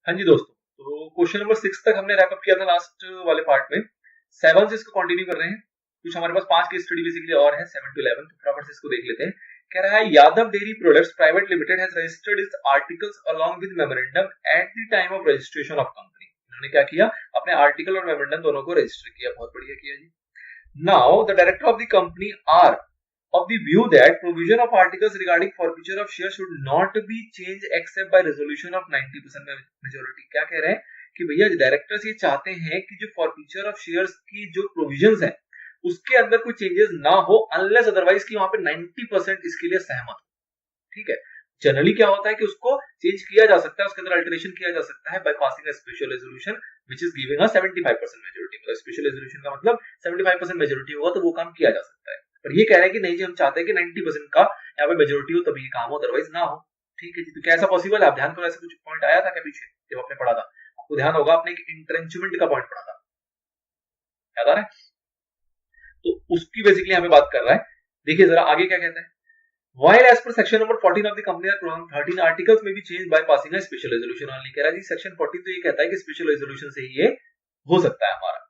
हाँ जी दोस्तों, तो क्वेश्चन नंबर 6 तक हमने रैप अप किया था लास्ट वाले पार्ट में। 7 से इसको कंटिन्यू कर रहे हैं। कुछ हमारे पास 5 केस स्टडी बेसिकली और है 7 to 11, तो फटाफट से इसको देख लेते हैं। कह रहा है Yadav dairy products private limited has registered it's articles along with memorandum at the time of registration of company. इन्होंने क्या किया, अपने आर्टिकल और मेमोरेंडम दोनों को रजिस्टर किया। बहुत बढ़िया किया जी। Now, the director of the company are of the view that provision of articles regarding forfeiture of shares should not be changed except by resolution of 90% majority। क्या कह रहे हैं कि भैया डायरेक्टर्स ये चाहते हैं कि जो फॉरफीचर ऑफ शेयर्स की जो प्रोविजंस है उसके अंदर कोई चेंजेस ना हो अनलेस अदरवाइज कि वहां पे 90% इसके लिए सहमत हो। ठीक है। जनरली क्या होता है कि उसको चेंज किया जा सकता है, उसके अंदर अल्टरेशन किया जा सकता है by passing a special resolution which is giving a 75% majority. मतलब स्पेशल रेजोल्यूशन का मतलब 75% मेजॉरिटी होगा तो वो काम किया जा सकता है। पर ये कह रहे हैं कि नहीं जी, हम चाहते हैं कि 90% का यहाँ पे मेजॉरिटी हो तभी ये काम हो, अदरवाइज ना हो। ठीक है जी। तो क्या ऐसा पॉसिबल है? आप ध्यान करो, ऐसा कुछ पॉइंट आया था क्या पीछे जब आपने पढ़ा था? आपको ध्यान होगा, आपने एक इंट्रेंचमेंट का पॉइंट पढ़ा था, याद आ रहा है? तो उसकी बेसिकली यहाँ पे बात कर रहा है। देखिए जरा आगे क्या कहता है। While as per section number 14 of the Company Act 13 articles may be changed by passing a special resolution only। कह रहा है जी सेक्शन 14 तो ये कहता है कि स्पेशल रेजोल्यूशन से ही ये हो सकता है हमारा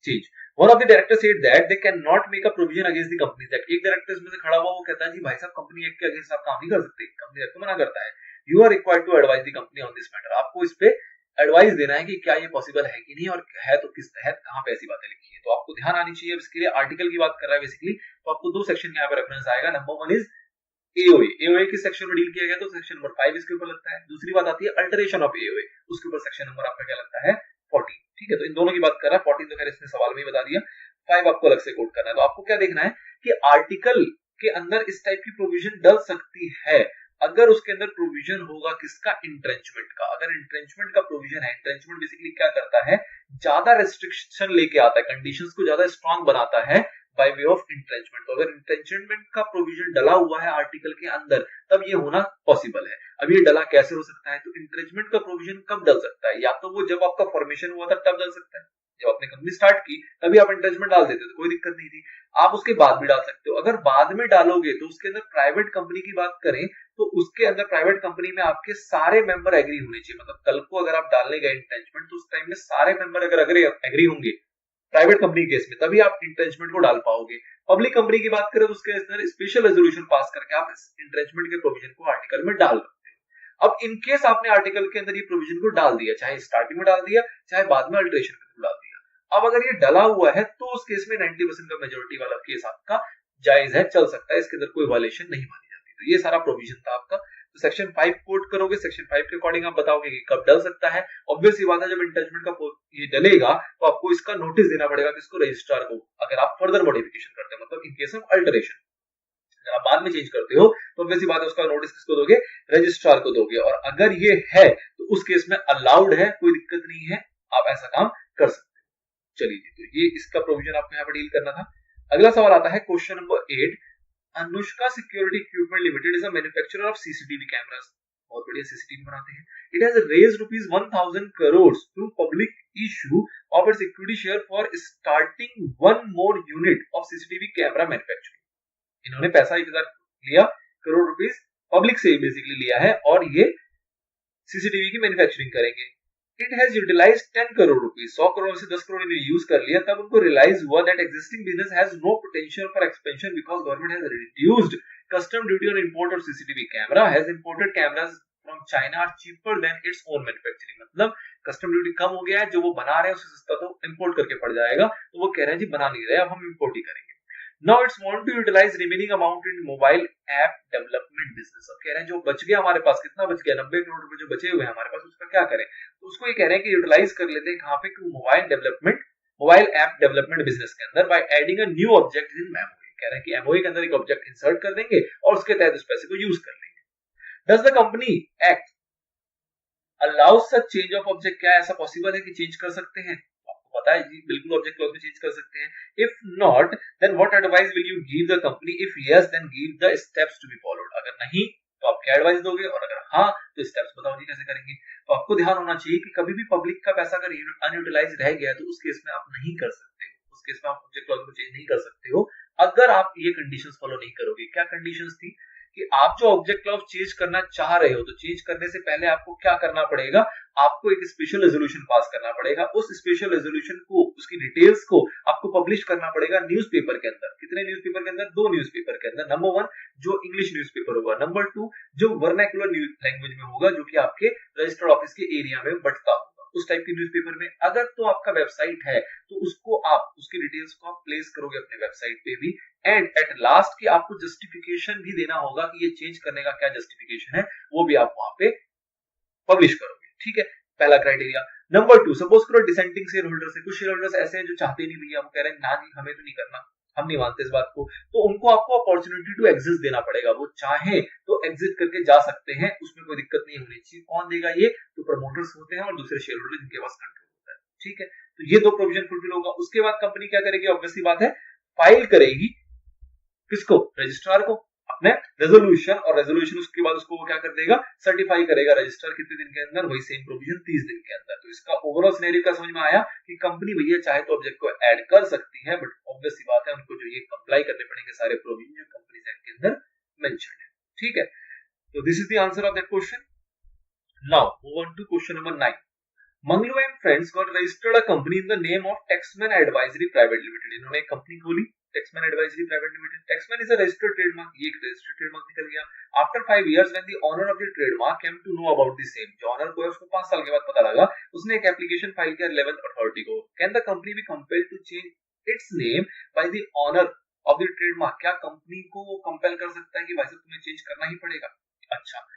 change. One of the directors said that they cannot make a provision against the Companies Act। एक डायरेक्टर इसमें से खड़ा हुआ वो कहता है जी भाई साहब कंपनी एक्ट के अगेंस्ट आप काम नहीं कर सकते, कंपनी एक्ट तो मना करता है। You are required to advise the company on this matter। आपको इस पे एडवाइस देना है कि क्या ये पॉसिबल है कि नहीं, और है तो किस तहत, कहां पे ऐसी बातें लिखी है। तो आपको ध्यान आनी चाहिए। इसके लिए आर्टिकल की बात कर रहा है बेसिकली, तो आपको दो सेक्शन यहाँ पे रेफरेंस आएगा। Number one is AOA. AOA किस सेक्शन में डील किया गया तो सेक्शन नंबर 5 इसके ऊपर लगता है। दूसरी बात आती है अल्टरेशन ऑफ एओए, उसके ऊपर सेक्शन नंबर आपका क्या लगता है 14। ठीक है। तो इन दोनों की बात कर रहा है। 14 तो खैर इसने सवाल में ही बता दिया, 5 आपको अलग से कोट करना है। तो आपको क्या देखना है कि आर्टिकल के अंदर इस टाइप की प्रोविजन डल सकती है अगर उसके अंदर प्रोविजन होगा किसका, इंट्रेंचमेंट का। अगर इंट्रेंचमेंट का प्रोविजन है, इंट्रेंचमेंट बेसिकली क्या करता है, ज्यादा रेस्ट्रिक्शन लेके आता है, कंडीशंस को ज्यादा स्ट्रांग बनाता है बाय वे ऑफ इंट्रेंचमेंट। तो अगर इंट्रेंचमेंट का प्रोविजन डला हुआ है आर्टिकल के अंदर तब ये होना पॉसिबल है। अब ये डला कैसे हो सकता है, तो इंट्रेंचमेंट का प्रोविजन कब डल सकता है, या तो वो जब आपका फॉर्मेशन हुआ था तब डल सकता है, जब आपने कंपनी स्टार्ट की तभी आप इंट्रेंचमेंट डाल देते थे, कोई दिक्कत नहीं थी। आप उसके बाद भी डाल सकते हो। अगर बाद में डालोगे तो उसके अंदर प्राइवेट कंपनी की बात करें तो उसके अंदर प्राइवेट कंपनी में आपके सारे मेंबर एग्री होने चाहिए। मतलब कल को अगर आप डालने गए इंट्रेंचमेंट तो उस टाइम में सारे मेंबर अगर एग्री होंगे प्राइवेट कंपनी केस में तभी आप इंट्रेंचमेंट को डाल पाओगे। पब्लिक कंपनी की बात करें तो उसके अंदर स्पेशल रेजोल्यूशन पास करके आप इस इंट्रेंचमेंट के प्रोविजन को आर्टिकल में डाल सकते हो। अब इन केस आपने आर्टिकल के अंदर ये प्रोविजन को डाल दिया, चाहे स्टार्टिंग में डाल दिया चाहे बाद में अल्टरेशन के थ्रू डाल दिया, अब अगर ये डला हुआ है तो उस केस में 90% का मेजोरिटी वाला केस आपका जायज है, चल सकता है, इसके अंदर कोई वायलेशन नहीं मानी जाती। तो ये सारा प्रोविजन था आपका। तो सेक्शन 5 कोट करोगे, सेक्शन 5 के अकॉर्डिंग आप बताओगे कि कब डल सकता है। ऑब्वियस ही बात है, जब इंट्रेंचमेंट का ये डलेगा तो आपको इसका नोटिस देना पड़ेगा किसको, रजिस्ट्रार को, अगर आप फर्दर मॉडिफिकेशन करते हैं, मतलब इन केस ऑफ अल्टरेशन। अगर आप बाद में चेंज करते हो तो ऑब्वियस ही बात है उसका नोटिस किसको दोगे, रजिस्ट्रार को दोगे। और अगर ये है तो उस केस में अलाउड है, कोई दिक्कत नहीं है, आप ऐसा काम कर सकते हो। चलिए जी, तो ये इसका प्रोविजन आपको यहाँ पर डील करना था। अगला सवाल आता है question number 8। Anushka security equipment limited is a manufacturer of CCTV cameras. बहुत बढ़िया, सीसीटीवी बनाते हैं। It has raised rupees 1000 crore through public issue of its equity share for starting one more unit of CCTV camera manufacturing. इन्होंने पैसा 1000 लिया crore rupees public से basically लिया है और ये सीसीटीवी की मैन्युफैक्चरिंग करेंगे। It has utilised 10 crore rupees, 100 crore से 10 करोड़ इन्होंने यूज कर लिया। तब उनको रियलाइज हुआ that existing business has no potential for expansion because government has reduced custom duty on import of CCTV camera, has imported cameras from China are cheaper than its own manufacturing. मतलब custom duty कम हो गया है, जो वो बना रहे हैं उससे सस्ता तो इंपोर्ट करके पड़ जाएगा, तो वो कह रहे हैं जी बना नहीं रहे, अब हम इंपोर्ट ही करेंगे। Now it's want to utilize remaining amount in mobile app development business। अब कह रहे हैं जो बच गया हमारे पास, कितना बच गया, 90 करोड़ रुपए जो बचे हुए हैं हमारे पास, उसका क्या करें। तो उसको ये कह रहे हैं कि यूटिलाइज कर लेते हैं कहां पे, मोबाइल ऐप डेवलपमेंट बिजनेस के अंदर by adding a new object in MOA. कह रहे हैं कि एमओए के अंदर एक ऑब्जेक्ट इंसर्ट कर देंगे और उसके तहत उस पैसे को यूज कर लेंगे। Does the company act allow such change of object. क्या ऐसा पॉसिबल है कि चेंज कर सकते हैं? आपको पता है जी, बिल्कुल ऑब्जेक्ट क्लॉज में चेंज कर सकते हैं। If not then what advice will you give the company, if yes then give the steps to be followed. अगर नहीं तो आप क्या एडवाइस दोगे, और अगर हाँ तो स्टेप्स बताओ जी कैसे करेंगे। तो आपको ध्यान होना चाहिए कि कभी भी पब्लिक का पैसा अगर अनयूटिलाइज रह गया तो उस केस में आप नहीं कर सकते हो, उस केस में आप ऑब्जेक्ट क्लॉज को चेंज नहीं कर सकते हो अगर आप ये कंडीशंस फॉलो नहीं करोगे। क्या कंडीशंस थी कि आप जो ऑब्जेक्ट क्लाउज चेंज करना चाह रहे हो, तो चेंज करने से पहले आपको क्या करना पड़ेगा, आपको एक स्पेशल रेजोल्यूशन पास करना पड़ेगा। उस स्पेशल रेजोल्यूशन को, उसकी डिटेल्स को आपको पब्लिश करना पड़ेगा न्यूज़पेपर के अंदर। कितने न्यूज़पेपर के अंदर? 2 न्यूज़पेपर के अंदर। नंबर 1 जो इंग्लिश न्यूज़पेपर होगा, नंबर 2 जो वर्नाक्युलर लैंग्वेज में होगा, जो कि आपके रजिस्टर्ड ऑफिस के एरिया में बंटता होगा, उस टाइप के न्यूज़पेपर में। अगर तो आपका वेबसाइट है तो उसको आप, उसकी डिटेल्स को आप प्लेस करोगे अपने वेबसाइट पे भी, एंड एट लास्ट की आपको जस्टिफिकेशन भी देना होगा कि ये चेंज करने का क्या जस्टिफिकेशन है, वो भी आप वहां पे पब्लिश करोगे। ठीक है, पहला क्राइटेरिया। नंबर 2, सपोज करो डिसेंटिंग शेयर होल्डर्स है, कुछ शेयर होल्डर्स ऐसे हैं जो चाहते नहीं भैया, वो कह रहे हैं ना जी हमें तो नहीं करना, हम नहीं मानते इस बात को, तो उनको आपको अपॉर्चुनिटी टू एग्जिट देना पड़ेगा। वो चाहे तो एग्जिट करके जा सकते हैं, उसमें कोई दिक्कत नहीं होनी चाहिए। कौन देगा ये? तो प्रमोटर्स होते हैं और दूसरे शेयर होल्डर जिनके पास कंट्रोल होता है। ठीक है, तो ये 2 प्रोविजन फुलफिल होगा। उसके बाद कंपनी क्या करेगी? ऑब्वियसली बात है, फाइल करेगी किसको? रजिस्ट्रार को अपने रेजोल्यूशन, और रेजोल्यूशन उसके बाद उसको वो क्या कर देगा? सर्टिफाई करेगा रजिस्ट्रार। कितने दिन के अंदर? वही सेम प्रोविजन 30 दिन के अंदर। तो इसका ओवरऑल सिनेरियो क्या समझ में आया कि कंपनी भैया चाहे तो ऑब्जेक्ट को ऐड कर सकती है, बट ऑब्वियस सी बात है उनको जो ये कंप्लाई करने पड़ेंगे सारे प्रोविजन जो कंपनीज एक्ट के अंदर मेंशन्ड है। ठीक है, तो this is the answer of that question. Now move on to question number 9। Manglu and friends got registered a company in the name of Taxman Advisory Private Limited। इन्होंने एक company खोली, Taxman Advisory Private Limited। Taxman is a registered trademark, ये एक registered trademark निकल गया। After 5 years when the owner of the trademark came to know about the same, जो honour को है उसको 5 साल के बाद पता लगा, उसने एक एप्लीकेशन फाइल किया 11th अथॉरिटी को। Can the company be compelled to change its name by the owner of the trademark? क्या कंपनी को कंपेल कर सकता है कि भाई साहब तुम्हें चेंज करना ही पड़ेगा? अच्छा,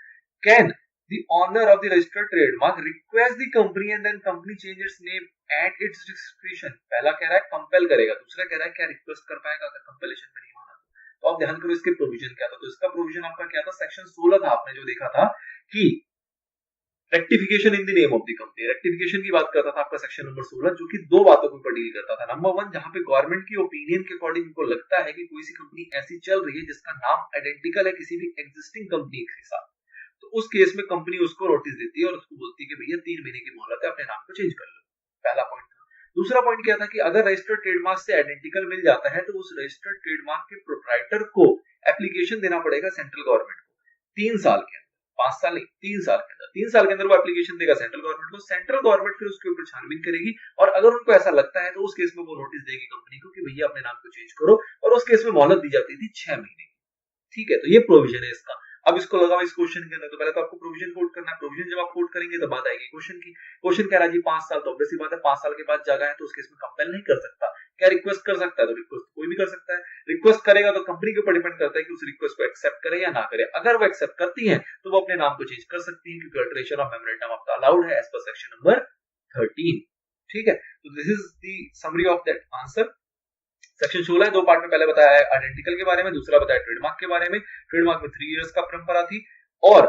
can the owner of the registered trademark request the company and then company change its name at its discretion? पहला कह रहा है कंपेल करेगा, दूसरा कह रहा है क्या रिक्वेस्ट कर पाएगा अगर कंपेलेशन में नहीं माना तो। आप ध्यान करो इसके प्रोविजन क्या था। तो इसका प्रोविजन आपका क्या था? सेक्शन 16 था, आपने जो देखा था कि rectification in the name of the company. Rectification की बात करता था आपका सेक्शन नंबर 16, जो कि 2 बातों के ऊपर डील करता था। नंबर 1, जहां पे गवर्नमेंट की ओपिनियन के अकॉर्डिंग उनको लगता है कि कोई सी कंपनी ऐसी चल रही है जिसका नाम आइडेंटिकल है किसी भी एग्जिस्टिंग कंपनी के साथ, तो उस केस में कंपनी उसको नोटिस देती है और उसको बोलती है कि भैया 3 महीने की मोहलत है, अपने नाम को चेंज कर लो। पहला पॉइंट था। दूसरा पॉइंट क्या था कि अगर रजिस्टर्ड ट्रेडमार्क से आइडेंटिकल मिल जाता है तो उस रजिस्टर्ड ट्रेडमार्क के प्रोप्राइटर को एप्लीकेशन देना पड़ेगा सेंट्रल गवर्नमेंट को 3 साल के अंदर, 5 साल नहीं 3 साल के अंदर। 3 साल के अंदर वो एप्लीकेशन देगा सेंट्रल गवर्नमेंट को, सेंट्रल गवर्नमेंट फिर उसके ऊपर छानबीन करेगी और अगर उनको ऐसा लगता है तो उस केस में वो नोटिस देगी कंपनी को कि भैया अपने नाम को चेंज करो, और उस केस में मोहलत दी जाती थी 6 महीने की। ठीक है, तो ये प्रोविजन है इसका। अब इसको लगाओ इस क्वेश्चन के अंदर, तो पहले तो आपको प्रोविजन कोड करना है। प्रोविजन जब आप कोड करेंगे तो बात आएगी क्वेश्चन की। क्वेश्चन कह रहा है जी 5 साल, तो ऑब्वियस सी बात है 5 साल के बाद जगह है तो उस केस में कंपेल नहीं कर सकता। क्या रिक्वेस्ट कर सकता है? तो रिक्वेस्ट कोई भी कर सकता है। रिक्वेस्ट करेगा तो कंपनी के ऊपर डिपेंड करता है कि उस रिक्वेस्ट को एक्सेप्ट करे या ना करे। अगर वो एक्सेप्ट करती है तो वो अपने नाम को चेंज कर सकती है, क्योंकि अल्टरेशन ऑफ मेमोरेंडम आपका अलाउड है एज पर सेक्शन नंबर 13। ठीक है, तो this is the summary of that answer. Section 16 2 part में पहले बताया है आइडेंटिकल के बारे में, दूसरा बताया ट्रेडमार्क के बारे में। ट्रेडमार्क में 3 इयर्स का परंपरा थी, और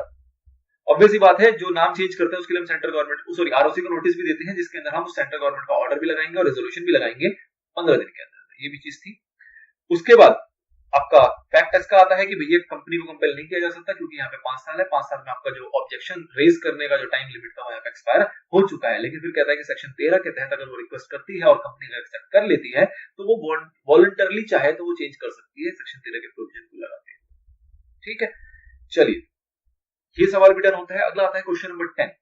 ऑब्वियस ही बात है जो नाम चेंज करते हैं उसके लिए हम सेंट्रल गवर्नमेंट सॉरी आरओसी को नोटिस भी देते हैं, जिसके अंदर हम उस सेंट्रल गवर्नमेंट का ऑर्डर भी लगाएंगे और रेजोल्यूशन भी लगाएंगे 15 दिन के अंदर। ये भी चीज थी। उसके बाद आपका फैक्ट इसका आता है कि भैया कंपनी को कंपेल नहीं किया जा सकता, क्योंकि यहाँ पे 5 साल है। 5 साल में आपका जो ऑब्जेक्शन रेज करने का जो टाइम लिमिट था वो यहाँ पे एक्सपायर हो चुका है। लेकिन फिर कहता है कि सेक्शन 13 के तहत अगर वो रिक्वेस्ट करती है और कंपनी का एक्सेप्ट कर लेती है तो वो वॉलंटरली चाहे तो वो चेंज कर सकती है सेक्शन 13 के प्रोविजन को लगाते हैं। ठीक है, चलिए ये सवाल भी डन होता है। अगला आता है question number 10।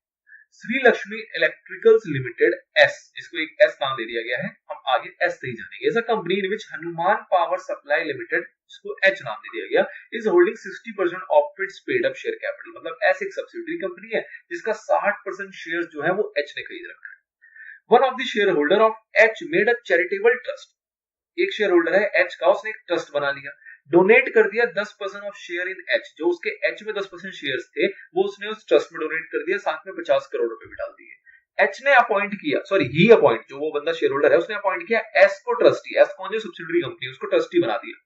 Shri Lakshmi electricals limited S, इसको एक एस नाम दे दिया गया है, हम आगे एस से ही जानेंगे। As a company in which Hanuman power supply limited, इसको एच नाम दे दिया गया, is holding 60% of its paid up share capital. मतलब एस एक सब्सिडियरी कंपनी है जिसका 60% शेयर जो है वो एच ने खरीद रखा है। One of the share holder of H made a charitable trust, एक शेयर होल्डर है एच का, उसने एक ट्रस्ट बना लिया, डोनेट कर दिया 10% ऑफ शेयर इन एच। जो उसके एच में 10% शेयर्स थे वो उसने उस ट्रस्ट में डोनेट कर दिया, साथ में 50 करोड़ रुपए भी डाल दिए। एच ने अपॉइंट किया, सॉरी ही अपॉइंट, जो वो बंदा शेयर होल्डर है उसने अपॉइंट किया एस को ट्रस्टी। एस कौन, जो सब्सिडियरी कंपनी, उसको ट्रस्टी बना दिया।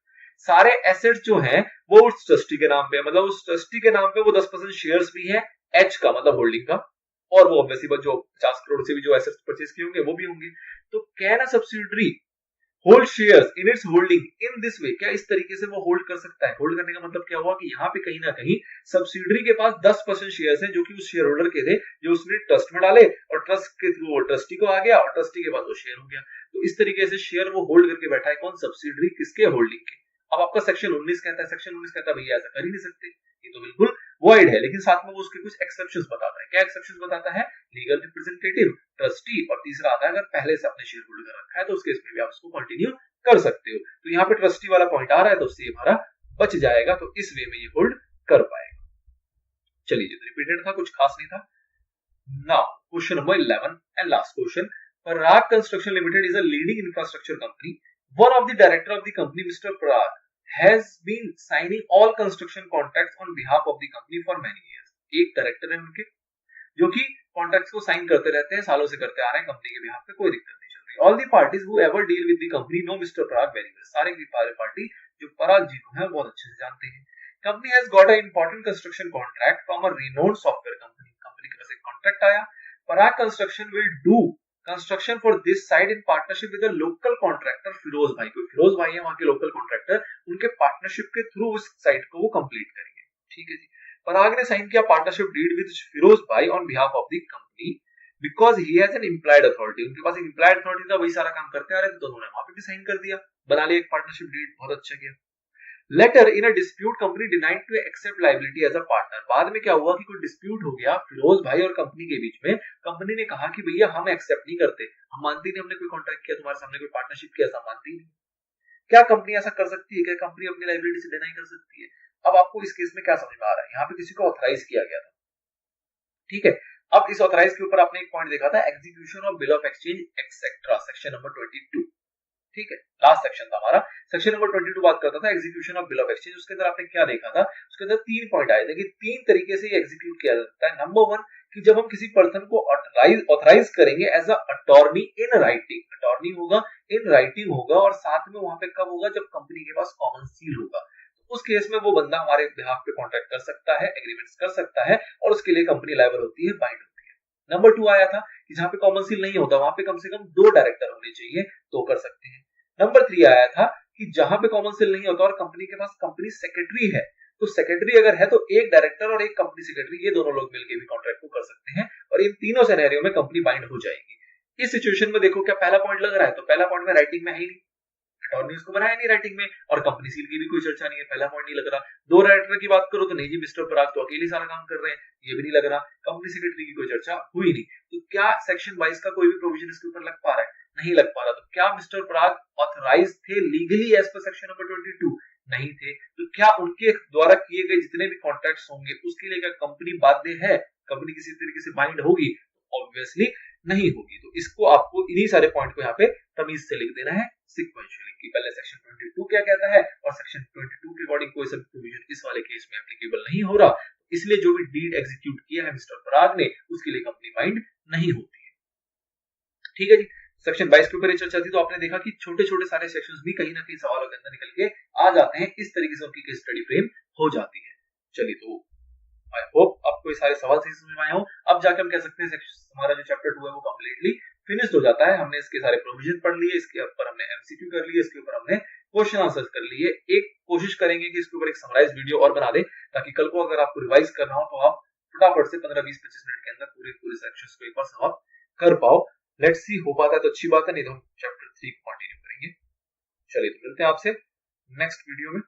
सारे एसेट्स जो हैं वो उस ट्रस्टी के नाम पे, मतलब उस ट्रस्टी के नाम पे वो 10% शेयर्स भी है एच का, मतलब होल्डिंग का, और वो ऑब्वियसली जो 50 करोड़ से भी जो एसेट्स परचेज किए होंगे वो भी होंगे। तो can a subsidiary hold shares in its holding in this way, क्या इस तरीके से वो होल्ड कर सकता है? होल्ड करने का मतलब क्या हुआ कि यहाँ पे कहीं ना कहीं सब्सिडियरी के पास 10% शेयर्स हैं जो कि उस शेयर होल्डर के थे, जो उसने ट्रस्ट में डाले और ट्रस्ट के थ्रू वो ट्रस्टी को आ गया और ट्रस्टी के पास वो शेयर हो गया। तो इस तरीके से शेयर वो होल्ड करके बैठा है, कौन? सब्सिडियरी। किसके? होल्डिंग के। अब आपका सेक्शन 19 कहता है, सेक्शन 19 कहता है भैया ऐसा कर ही नहीं सकते, ये तो बिल्कुल वॉइड है, लेकिन साथ में वो उसके कुछ एक्सेप्शंस बताता है। क्या एक्सेप्शंस बताता है? लीगल रिप्रेजेंटेटिव, ट्रस्टी, और तीसरा आता है अगर पहले से आपने शेयर होल्ड कर रखा है तो उस केस में भी आप उसको कंटिन्यू कर सकते हो। तो यहाँ पे ट्रस्टी वाला पॉइंट आ रहा है तो उससे हमारा बच जाएगा, तो इस वे में ये होल्ड कर पाएगा। चलिए, जो रिपीटेड था कुछ खास नहीं था। Now question number 11 and last question. Parag Construction Limited is a leading infrastructure company. One of the director of the company, Mr. Parag, has been signing all construction contracts on behalf of the company for many years. एक director है उनके जो कि contracts को sign करते रहते हैं, सालों से करते आ रहे हैं कंपनी के बिहाफ पे, कोई दिक्कत नहीं चल रही। All the parties whoever deal with the company know mister Parag very well. सारे की सारे पार्टी जो पराग जी को है बहुत अच्छे से जानते हैं। Company has got a important construction contract from a renowned software company. Company के पास एक कॉन्ट्रैक्ट आया। Parag construction will do construction for this site in partnership with the local contractor Firoz bhai. कोई फिरोज भाई है वहां के लोकल कॉन्ट्रैक्टर, उनके पार्टनरशिप के थ्रू उस साइट को वो कंप्लीट करेंगे। ठीक है जी। पराग ने साइन किया पार्टनरशिप डीड विद फिरोज भाई on behalf of the company because he has an implied authority. उनके पास एक इम्प्लाइड अथॉरिटी था, वही सारा काम करते आ रहे थे, तो उन्होंने वहां पे भी साइन कर दिया, बना लिया एक पार्टनरशिप डीड। बहुत अच्छा किया। Later in a dispute company denied to accept liability as a partner। बाद में क्या हुआ कि कोई डिस्प्यूट हो गया फिरोज भाई और कंपनी के बीच में। कंपनी ने कहा कि भैया हम एक्सेप्ट नहीं करते, हम मानते नहीं, हमने कोई कॉन्ट्रैक्ट किया तुम्हारे सामने, कोई पार्टनरशिप किया, हम मानते ही नहीं। क्या कंपनी ऐसा कर सकती है? क्या कंपनी अपनी लाइबिलिटी से डिनाई कर सकती है? अब आपको इस केस में क्या समझ में आ रहा है? यहाँ पे किसी को ऑथराइज किया गया था, ठीक है। अब इस ऑथराइज के ऊपर आपने एक पॉइंट देखा था, execution of bill of exchange etcetera, section number 22, ठीक है, लास्ट सेक्शन था हमारा। सेक्शन नंबर 22 बात करता था execution of bill of exchange. उसके अंदर आपने क्या देखा था? उसके अंदर 3 पॉइंट आए थे कि 3 तरीके से ये एग्जीक्यूट किया जा सकता है। नंबर 1 कि जब हम किसी पर्सन को ऑथराइज करेंगे as a attorney in writing, attorney होगा, इन राइटिंग होगा, और साथ में वहां पे कब होगा? जब कंपनी के पास कॉमन सील होगा। तो उस केस में वो बंदा हमारे बिहाफ पे कॉन्ट्रैक्ट कर सकता है, एग्रीमेंट्स कर सकता है, और उसके लिए कंपनी लायबल होती है, बाइंड होती है। नंबर 2 आया था कि जहां पे कॉमन सील नहीं होता वहां पे कम से कम 2 डायरेक्टर होने चाहिए, तो कर सकते हैं। नंबर 3 आया था कि जहां पे कॉमन सेल नहीं होता और कंपनी के पास कंपनी सेक्रेटरी है, तो सेक्रेटरी अगर है तो एक डायरेक्टर और एक कंपनी सेक्रेटरी, ये दोनों लोग मिलकर भी कॉन्ट्रैक्ट को कर सकते हैं, और इन तीनों सिनेरियो में कंपनी बाइंड हो जाएगी। इस सिचुएशन में देखो क्या पहला पॉइंट लग रहा है? तो पहला पॉइंट में राइटिंग में है ही नहीं, अटॉर्नी उसको बनाया नहीं राइटिंग में, और कंपनी सील की भी कोई चर्चा नहीं है, पहला पॉइंट नहीं लग रहा। 2 डायरेक्टर की बात करो तो नहीं जी, मिस्टर पराग तो अकेले सारा काम कर रहे हैं, ये भी नहीं लग रहा। कंपनी सेक्रेटरी की कोई चर्चा हुई नहीं। तो क्या सेक्शन 22 का कोई भी प्रोविजन इसके ऊपर लग पा रहा है? नहीं लग पा रहा। तो क्या मिस्टर पराग ऑथराइज थे legally as per section number 22? नहीं थे। तो क्या उनके द्वारा किए गए जितने भी कॉन्ट्रैक्ट्स होंगे उसके लिए क्या कंपनी बाध्य है, कंपनी किसी तरीके से बाइंड होगी? ऑब्वियसली नहीं होगी। तो इसको आपको इन्हीं सारे पॉइंट को यहाँ पे तमीज से लिख देना है सिक्वेंशियली, कि पहले सेक्शन 22 क्या कहता है और सेक्शन 22 के अकॉर्डिंग कोई सा प्रोविजन इस वाले केस में एप्लीकेबल नहीं हो रहा, इसलिए जो भी डीड एग्जीक्यूट किया है मिस्टर पराग ने उसके लिए कंपनी बाइंड नहीं होती है। ठीक है जी। सेक्शन 22 के ऊपर चर्चा थी, तो आपने देखा कि छोटे छोटे सारे सेक्शंस भी कहीं ना कहीं सवालों के अंदर निकल के आ जाते हैं, इस तरीके से उनकी केस स्टडी फ्रेम हो जाती है। चलिए, तो आई होप आपको ये सारे सवाल सही समझ में आए हो। अब जाके हम कह सकते हैं हमारा जो चैप्टर 2 है वो कंप्लीटली फिनिश्ड हो जाता है। हमने इसके सारे प्रोविजन पढ़ लिए, इसके ऊपर हमने एमसीक्यू कर लिए, इसके ऊपर हमने क्वेश्चन आंसर कर लिए। एक कोशिश करेंगे कि इसके ऊपर एक समराइज वीडियो और बना दें, ताकि कल को अगर आपको रिवाइज करना हो तो आप फटाफट से 15-20-25 मिनट के अंदर पूरे सेक्शंस को एक बार समाप्त कर पाओ। लेट्स सी, हो पाता है तो अच्छी बात है, नहीं तो हम चैप्टर 3 को कंटिन्यू करेंगे। चलिए, तो मिलते हैं आपसे नेक्स्ट वीडियो में।